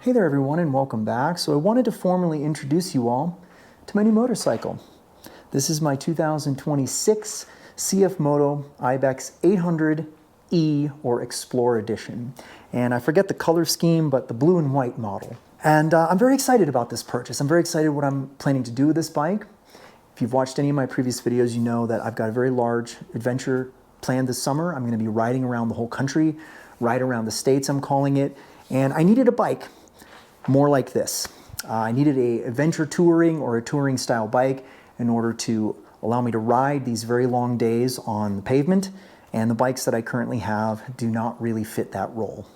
Hey there everyone and welcome back. So I wanted to formally introduce you all to my new motorcycle. This is my 2026 CFMoto Ibex 800E or Explorer Edition. And I forget the color scheme, but the blue and white model. And I'm very excited about this purchase. I'm very excited what I'm planning to do with this bike. If you've watched any of my previous videos, you know that I've got a very large adventure planned this summer. I'm going to be riding around the whole country, ride around the States I'm calling it. And I needed a bike more like this. I needed a adventure touring or a touring style bike in order to allow me to ride these very long days on the pavement, and the bikes that I currently have do not really fit that role.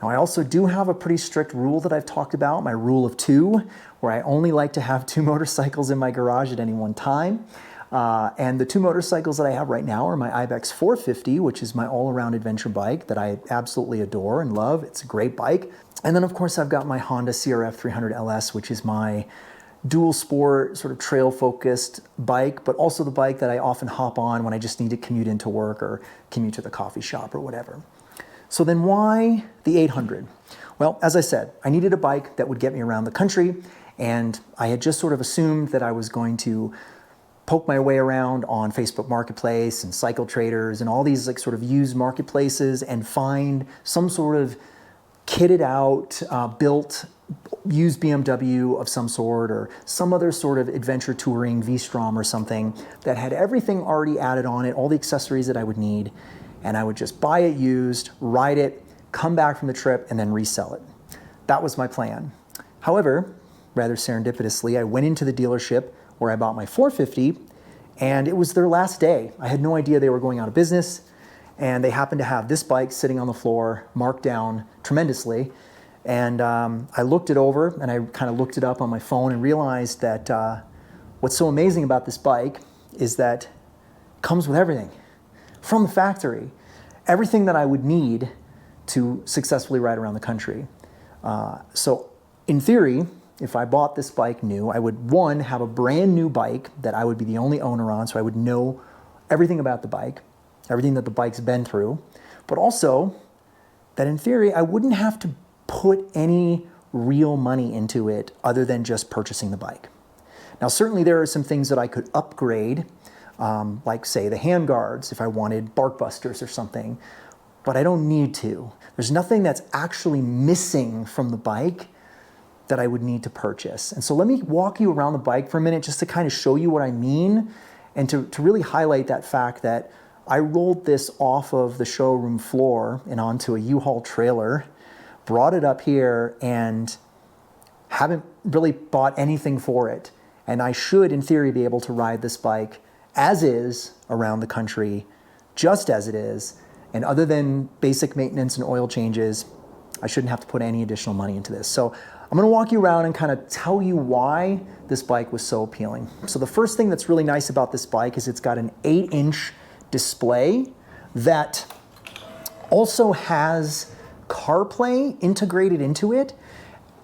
Now I also do have a pretty strict rule that I've talked about, my rule of two, where I only like to have 2 motorcycles in my garage at any one time. And the 2 motorcycles that I have right now are my Ibex 450, which is my all-around adventure bike that I absolutely adore and love. It's a great bike. And then of course I've got my Honda CRF 300 LS, which is my dual sport, sort of trail focused bike, but also the bike that I often hop on when I just need to commute into work or commute to the coffee shop or whatever. So then why the 800? Well, as I said, I needed a bike that would get me around the country, and I had just sort of assumed that I was going to poke my way around on Facebook Marketplace and Cycle Traders and all these like sort of used marketplaces and find some sort of kitted out, built, used BMW of some sort or some other sort of adventure touring V-Strom or something that had everything already added on it, all the accessories that I would need, and I would just buy it used, ride it, come back from the trip, and then resell it. That was my plan. However, rather serendipitously, I went into the dealership where I bought my 450, and it was their last day. I had no idea they were going out of business, and they happened to have this bike sitting on the floor, marked down tremendously. And I looked it over, and I kind of looked it up on my phone and realized that what's so amazing about this bike is that it comes with everything from the factory, everything that I would need to successfully ride around the country. So in theory, if I bought this bike new, I would, one, have a brand new bike that I would be the only owner on, so I would know everything about the bike, everything that the bike's been through, but also that in theory, I wouldn't have to put any real money into it other than just purchasing the bike. Now, certainly there are some things that I could upgrade, like say the handguards if I wanted bark busters or something, but I don't need to. There's nothing that's actually missing from the bike that I would need to purchase. And so let me walk you around the bike for a minute just to kind of show you what I mean and to really highlight that fact that I rolled this off of the showroom floor and onto a U-Haul trailer, brought it up here, and haven't really bought anything for it. And I should, in theory, be able to ride this bike as is around the country, just as it is. And other than basic maintenance and oil changes, I shouldn't have to put any additional money into this. So I'm gonna walk you around and kind of tell you why this bike was so appealing. So the first thing that's really nice about this bike is it's got an 8-inch display that also has CarPlay integrated into it.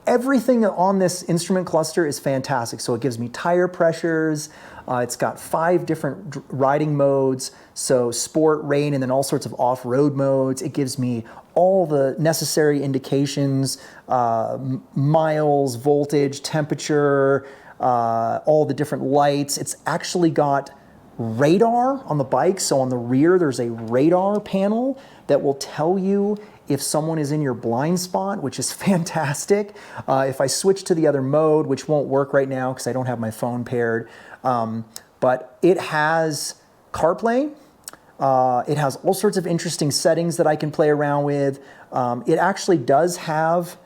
Everything on this instrument cluster is fantastic. So it gives me tire pressures. It's got 5 different riding modes. So sport, rain, and then all sorts of off-road modes. It gives me all the necessary indications, miles, voltage, temperature, all the different lights. It's actually got radar on the bike. So on the rear, there's a radar panel that will tell you if someone is in your blind spot, which is fantastic. If I switch to the other mode, which won't work right now because I don't have my phone paired, but it has CarPlay. It has all sorts of interesting settings that I can play around with. It actually does have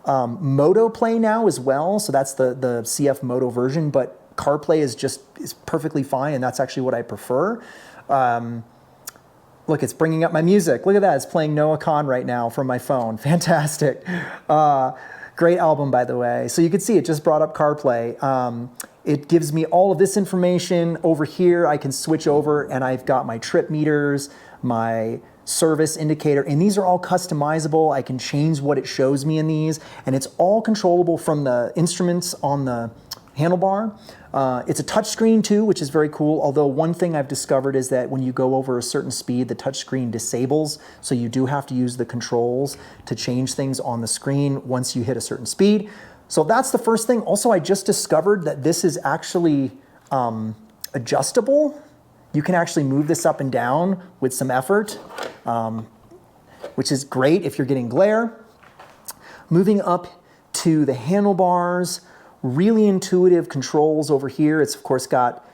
Moto Play now as well. So that's the CFMoto version, but CarPlay is perfectly fine, and that's actually what I prefer. Look, it's bringing up my music. Look at that, it's playing Noah Kahn right now from my phone. Fantastic. Great album, by the way. So you can see it just brought up CarPlay. It gives me all of this information over here. I can switch over and I've got my trip meters, my service indicator, and these are all customizable. I can change what it shows me in these, and it's all controllable from the instruments on the handlebar. It's a touchscreen too, which is very cool. Although one thing I've discovered is that when you go over a certain speed, the touchscreen disables. So you do have to use the controls to change things on the screen once you hit a certain speed. So that's the first thing. Also, I just discovered that this is actually adjustable. You can actually move this up and down with some effort, which is great if you're getting glare. Moving up to the handlebars, really intuitive controls over here. It's of course got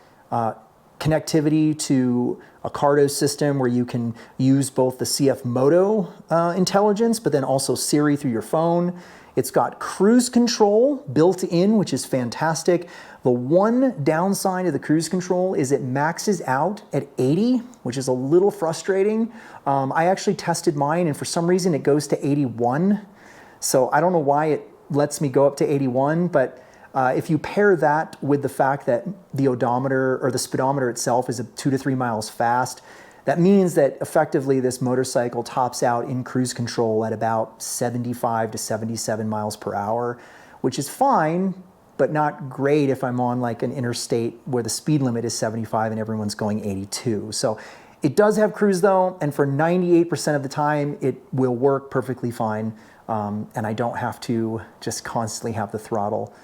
connectivity to a Cardo system where you can use both the CFMoto intelligence, but then also Siri through your phone. It's got cruise control built in, which is fantastic. The one downside of the cruise control is it maxes out at 80, which is a little frustrating. I actually tested mine and for some reason it goes to 81. So I don't know why it lets me go up to 81, but if you pair that with the fact that the odometer or the speedometer itself is 2 to 3 miles fast, that means that effectively this motorcycle tops out in cruise control at about 75 to 77 miles per hour, which is fine, but not great if I'm on like an interstate where the speed limit is 75 and everyone's going 82. So it does have cruise though, and for 98% of the time, it will work perfectly fine. And I don't have to just constantly have the throttle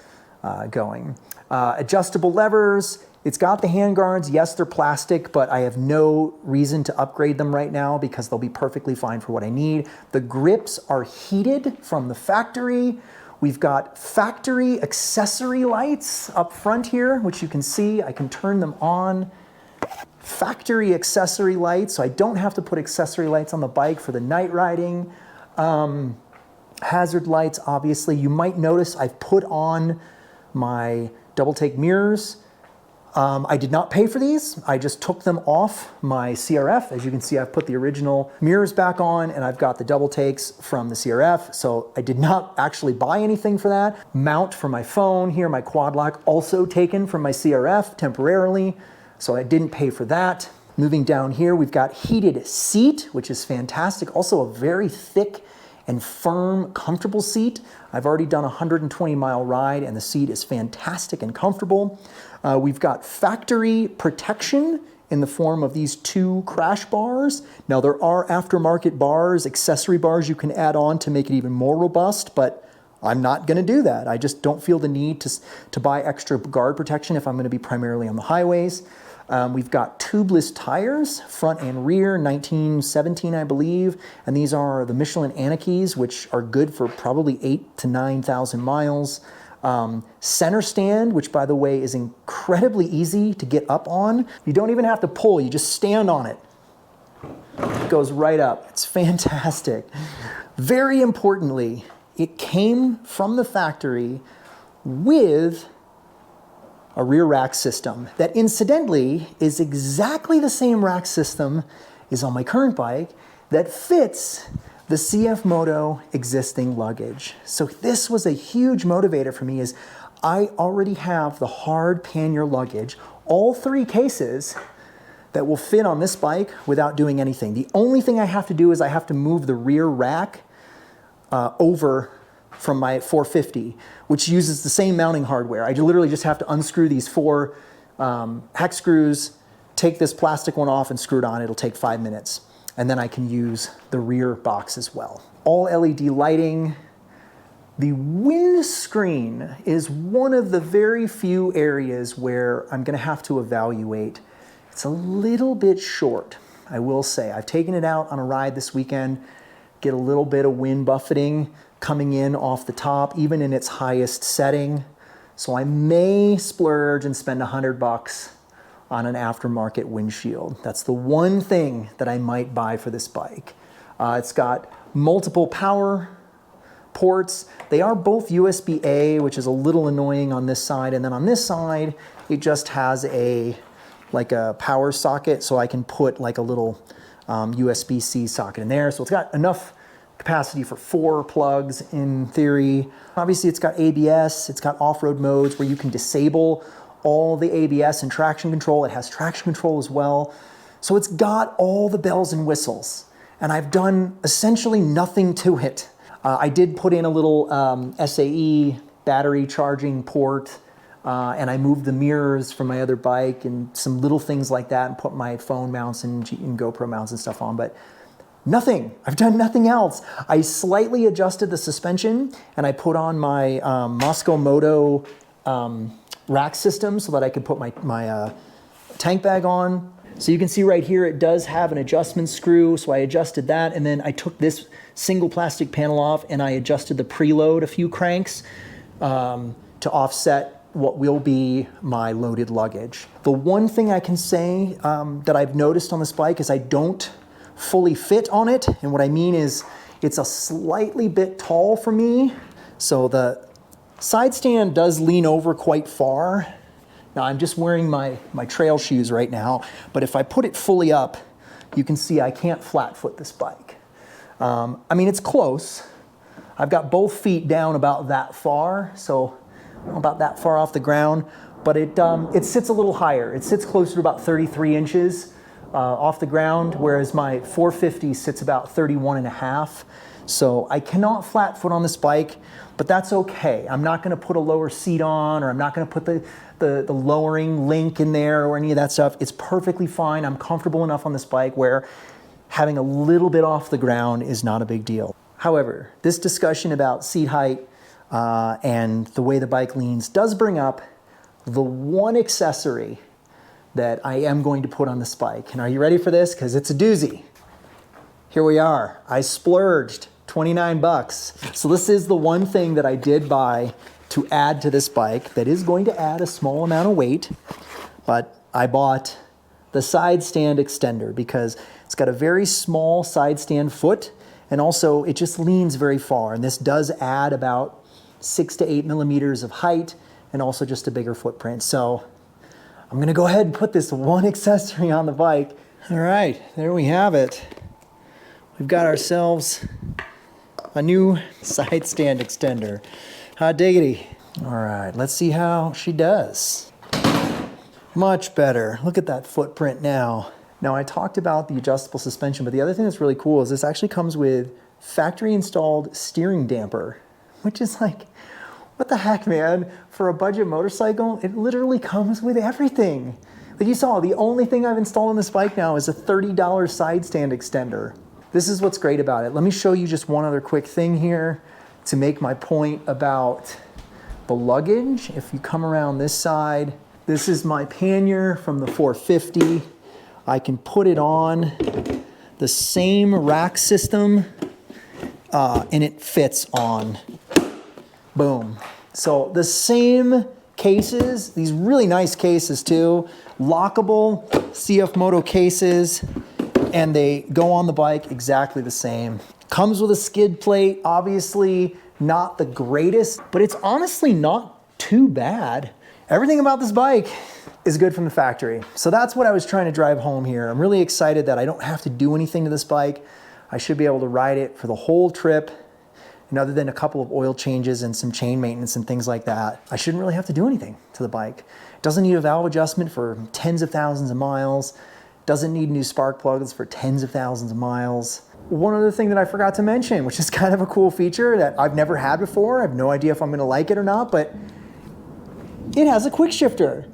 going. Adjustable levers. It's got the handguards. Yes, they're plastic, but I have no reason to upgrade them right now because they'll be perfectly fine for what I need. The grips are heated from the factory. We've got factory accessory lights up front here, which you can see. I can turn them on. Factory accessory lights, so I don't have to put accessory lights on the bike for the night riding. Hazard lights, obviously. You might notice I've put on my DoubleTake mirrors. I did not pay for these. I just took them off my CRF. As you can see, I've put the original mirrors back on and I've got the DoubleTakes from the CRF. So I did not actually buy anything for that. Mount for my phone here, my quad lock, also taken from my CRF temporarily. So I didn't pay for that. Moving down here, we've got heated seat, which is fantastic. Also a very thick and firm, comfortable seat. I've already done a 120-mile ride and the seat is fantastic and comfortable. We've got factory protection in the form of these 2 crash bars. Now there are aftermarket bars, accessory bars you can add on to make it even more robust, but I'm not gonna do that. I just don't feel the need to buy extra guard protection if I'm gonna be primarily on the highways. We've got tubeless tires, front and rear, 1917, I believe. And these are the Michelin Anakis, which are good for probably 8,000 to 9,000 miles. Center stand, which by the way is incredibly easy to get up on. You don't even have to pull, you just stand on it. It goes right up. It's fantastic. Very importantly, it came from the factory with a rear rack system that incidentally is exactly the same rack system as on my current bike that fits the CFMoto existing luggage. So this was a huge motivator for me, is I already have the hard pannier luggage, all 3 cases that will fit on this bike without doing anything. The only thing I have to do is I have to move the rear rack over from my 450, which uses the same mounting hardware. I literally just have to unscrew these 4 hex screws, take this plastic one off and screw it on. It'll take 5 minutes. And then I can use the rear box as well. All LED lighting. The windscreen is one of the very few areas where I'm gonna have to evaluate. It's a little bit short, I will say. I've taken it out on a ride this weekend, get a little bit of wind buffeting coming in off the top, even in its highest setting. So I may splurge and spend $100 on an aftermarket windshield. That's the one thing that I might buy for this bike. It's got multiple power ports. They are both USB-A, which is a little annoying on this side. And then on this side, it just has like a power socket, so I can put like a little USB-C socket in there. So it's got enough capacity for 4 plugs in theory. Obviously it's got ABS, it's got off-road modes where you can disable all the ABS and traction control. It has traction control as well. So it's got all the bells and whistles, and I've done essentially nothing to it. I did put in a little SAE battery charging port and I moved the mirrors from my other bike and some little things like that and put my phone mounts and GoPro mounts and stuff on, but nothing. I've done nothing else. I slightly adjusted the suspension and I put on my Moto rack system so that I could put my tank bag on. So you can see right here, it does have an adjustment screw. So I adjusted that. And then I took this single plastic panel off and I adjusted the preload a few cranks to offset what will be my loaded luggage. The one thing I can say that I've noticed on this bike is I don't fully fit on it. And what I mean is it's a slightly bit tall for me. So the side stand does lean over quite far. Now I'm just wearing my trail shoes right now, but if I put it fully up, you can see I can't flat foot this bike. I mean, it's close. I've got both feet down about that far, so about that far off the ground, but it sits a little higher. It sits closer to about 33 inches off the ground, whereas my 450 sits about 31 and a half. So I cannot flat foot on this bike, but that's okay. I'm not gonna put a lower seat on, or I'm not gonna put the lowering link in there or any of that stuff. It's perfectly fine. I'm comfortable enough on this bike where having a little bit off the ground is not a big deal. However, this discussion about seat height and the way the bike leans does bring up the one accessory that I am going to put on this bike. And are you ready for this? Because it's a doozy. Here we are. I splurged 29 bucks. So this is the one thing that I did buy to add to this bike that is going to add a small amount of weight, but I bought the side stand extender because it's got a very small side stand foot, and also it just leans very far. And this does add about 6 to 8 millimeters of height and also just a bigger footprint. So I'm gonna go ahead and put this one accessory on the bike. All right, there we have it. We've got ourselves a new side stand extender. Hot diggity. All right, let's see how she does. Much better. Look at that footprint now. Now I talked about the adjustable suspension, but the other thing that's really cool is this actually comes with factory installed steering damper, which is like, what the heck, man? For a budget motorcycle, it literally comes with everything. Like you saw, the only thing I've installed on this bike now is a $30 side stand extender. This is what's great about it. Let me show you just one other quick thing here to make my point about the luggage. If you come around this side, this is my pannier from the 450. I can put it on the same rack system and it fits on. Boom. So the same cases, these really nice cases too, lockable CFMoto cases, and they go on the bike exactly the same. Comes with a skid plate, obviously not the greatest, but it's honestly not too bad. Everything about this bike is good from the factory. So that's what I was trying to drive home here. I'm really excited that I don't have to do anything to this bike. I should be able to ride it for the whole trip. And other than a couple of oil changes and some chain maintenance and things like that, I shouldn't really have to do anything to the bike. It doesn't need a valve adjustment for tens of thousands of miles. Doesn't need new spark plugs for tens of thousands of miles. One other thing that I forgot to mention, which is kind of a cool feature that I've never had before. I have no idea if I'm gonna like it or not, but it has a quick shifter.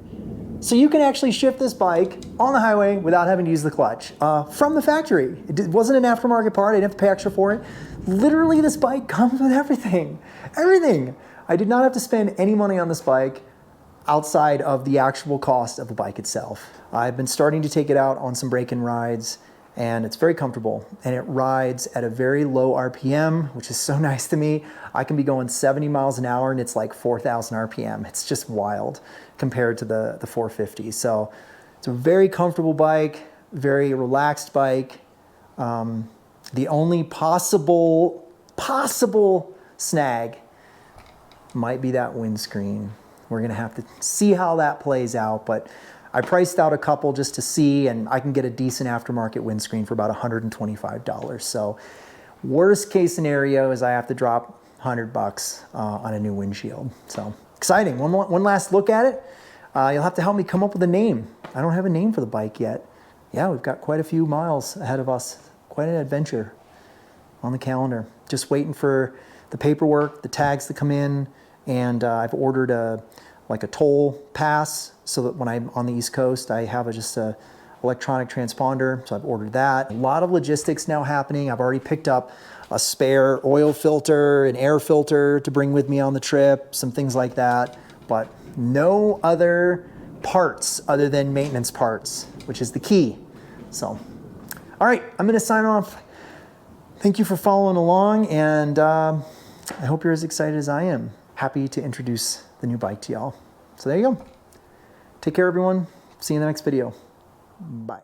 So you can actually shift this bike on the highway without having to use the clutch from the factory. It wasn't an aftermarket part, I didn't have to pay extra for it. Literally this bike comes with everything, everything. I did not have to spend any money on this bike outside of the actual cost of the bike itself. I've been starting to take it out on some break-in rides, and it's very comfortable, and it rides at a very low RPM, which is so nice to me. I can be going 70 miles an hour and it's like 4,000 RPM. It's just wild compared to the 450. So it's a very comfortable bike, very relaxed bike. The only possible snag might be that windscreen. We're gonna have to see how that plays out, but I priced out a couple just to see, and I can get a decent aftermarket windscreen for about $125. So worst case scenario is I have to drop 100 bucks on a new windshield. So exciting. One last look at it. You'll have to help me come up with a name. I don't have a name for the bike yet. Yeah, we've got quite a few miles ahead of us. Quite an adventure on the calendar. Just waiting for the paperwork, the tags to come in, and I've ordered a like a toll pass, so that when I'm on the East Coast, I have just a electronic transponder, so I've ordered that. A lot of logistics now happening. I've already picked up a spare oil filter, an air filter to bring with me on the trip, some things like that, but no other parts other than maintenance parts, which is the key. So, all right, I'm gonna sign off. Thank you for following along, and I hope you're as excited as I am. Happy to introduce the new bike to y'all. So there you go. Take care, everyone. See you in the next video. Bye.